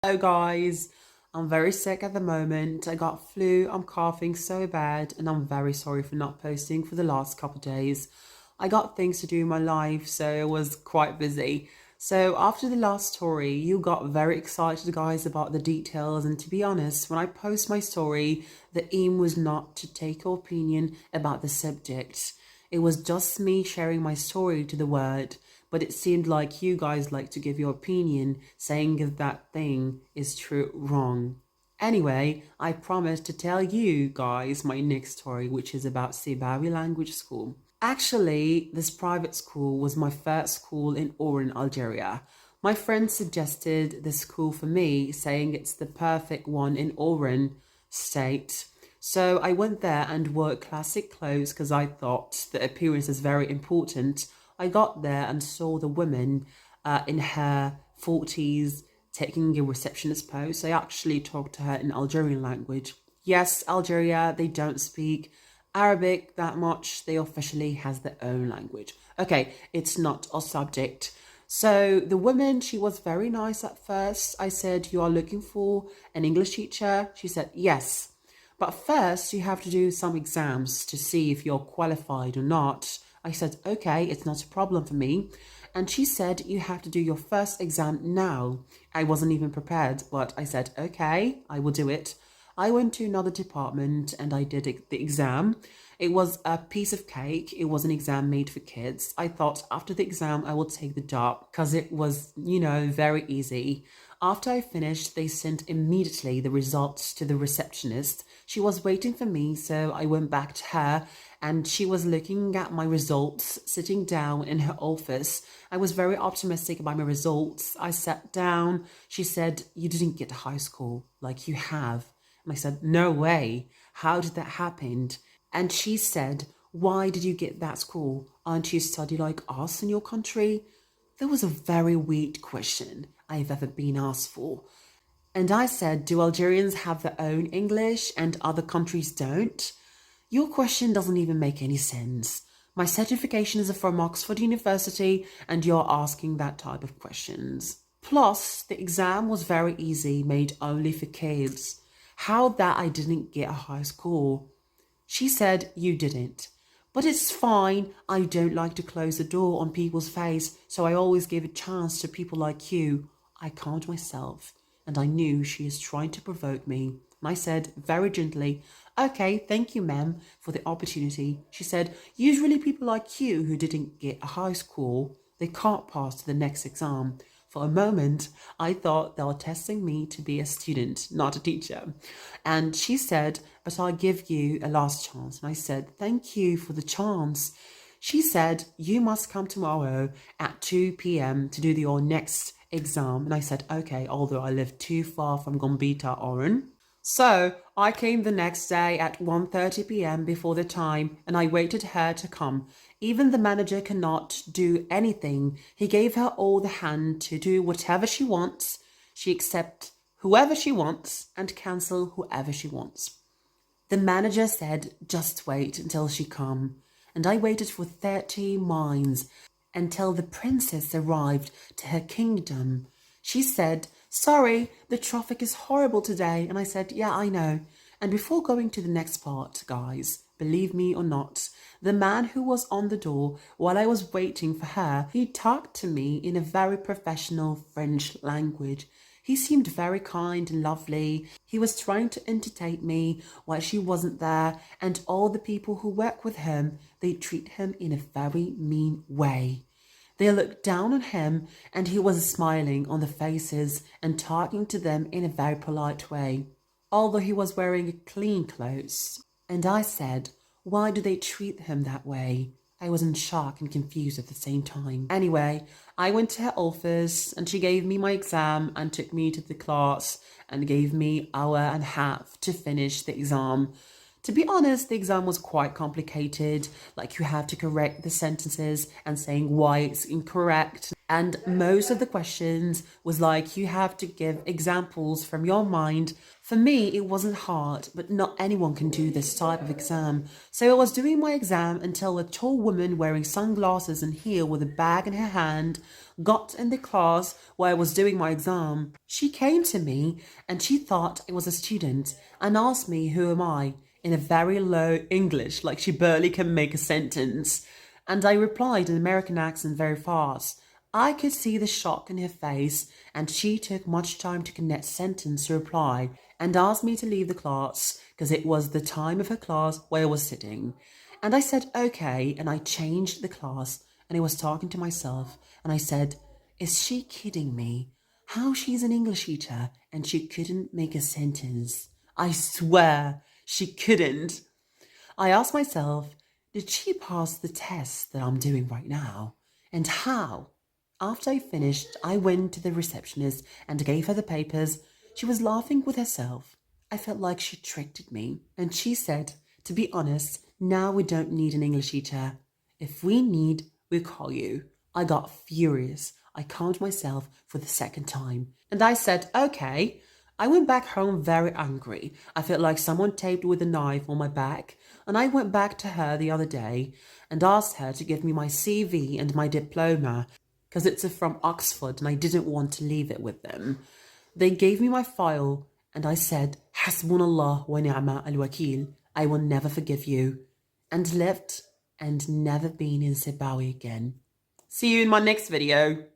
Hello guys, I'm very sick at the moment. I got flu, I'm coughing so bad, and I'm very sorry for not posting for the last couple of days. I got things to do in my life, so I was quite busy. So after the last story, you got very excited guys about the details, and to be honest, when I post my story, the aim was not to take your opinion about the subject. It was just me sharing my story to the world, but it seemed like you guys like to give your opinion, saying if that thing is true or wrong. Anyway, I promised to tell you guys my next story, which is about Sebawi language school. Actually, this private school was my first school in Oran, Algeria. My friend suggested this school for me, saying it's the perfect one in Oran state. So I went there and wore classic clothes because I thought the appearance is very important. I got there and saw the woman in her 40s taking a receptionist post. I actually talked to her in Algerian language. Yes, Algeria, they don't speak Arabic that much. They officially has their own language. Okay, it's not a subject. So the woman, she was very nice at first. I said, "You are looking for an English teacher?" She said, "Yes. But first, you have to do some exams to see if you're qualified or not." I said, "Okay, it's not a problem for me." And she said, "You have to do your first exam now." I wasn't even prepared, but I said, "Okay, I will do it." I went to another department and I did the exam. It was a piece of cake. It was an exam made for kids. I thought after the exam, I would take the job because it was, very easy. After I finished, they sent immediately the results to the receptionist. She was waiting for me, so I went back to her and she was looking at my results, sitting down in her office. I was very optimistic about my results. I sat down. She said, "You didn't get to high school like you have." And I said, "No way. How did that happen?" And she said, "Why did you get that school? Aren't you study like us in your country?" That was a very weird question I've ever been asked for. And I said, "Do Algerians have their own English and other countries don't?" Your question doesn't even make any sense. My certification is from Oxford University, and you're asking that type of questions. Plus, the exam was very easy, made only for kids. How that I didn't get a high score? She said, "You didn't. But it's fine. I don't like to close the door on people's face, so I always give a chance to people like you." I calmed myself, and I knew she is trying to provoke me. And I said very gently, "Okay, thank you, ma'am, for the opportunity." She said, "Usually people like you who didn't get a high score, they can't pass to the next exam." For a moment, I thought they were testing me to be a student, not a teacher. And she said, "But I'll give you a last chance." And I said, "Thank you for the chance." She said, "You must come tomorrow at 2 p.m. to do your next exam." And I said, "Okay," although I live too far from Gombita, Oran. So I came the next day at 1:30 p.m. before the time, and I waited her to come. Even the manager cannot do anything. He gave her all the hand to do whatever she wants. She accept whoever she wants and cancel whoever she wants. The manager said, "Just wait until she come." And I waited for 30 minutes until the princess arrived to her kingdom. She said, "Sorry, the traffic is horrible today." And I said, "Yeah, I know." And before going to the next part, guys, believe me or not, the man who was on the door while I was waiting for her, he talked to me in a very professional French language. He seemed very kind and lovely. He was trying to entertain me while she wasn't there, and all the people who work with him, they treat him in a very mean way. They looked down on him, and he was smiling on the faces and talking to them in a very polite way, although he was wearing clean clothes. And I said, "Why do they treat him that way?" I was in shock and confused at the same time. Anyway, I went to her office and she gave me my exam and took me to the class and gave me hour and a half to finish the exam. To be honest, the exam was quite complicated. Like you have to correct the sentences and saying why it's incorrect. And most of the questions was like you have to give examples from your mind. For me, it wasn't hard, but not anyone can do this type of exam. So I was doing my exam until a tall woman wearing sunglasses and heel with a bag in her hand got in the class where I was doing my exam. She came to me and she thought I was a student and asked me who am I in a very low English, like she barely can make a sentence. And I replied in American accent very fast. I could see the shock in her face, and she took much time to connect sentence to reply and asked me to leave the class because it was the time of her class where I was sitting. And I said, okay, and I changed the class and I was talking to myself and I said, is she kidding me? How she's an English teacher and she couldn't make a sentence. I swear she couldn't. I asked myself, did she pass the test that I'm doing right now? And how? After I finished, I went to the receptionist and gave her the papers. She was laughing with herself. I felt like she tricked me. And she said, to be honest, now we don't need an English teacher. If we need, we'll call you. I got furious. I calmed myself for the second time. And I said, okay. I went back home very angry. I felt like someone taped with a knife on my back. And I went back to her the other day and asked her to give me my CV and my diploma because it's from Oxford and I didn't want to leave it with them. They gave me my file and I said, Hasbunallah wa ni'ma al-wakil, I will never forgive you, and left and never been in Sebawi again. See you in my next video.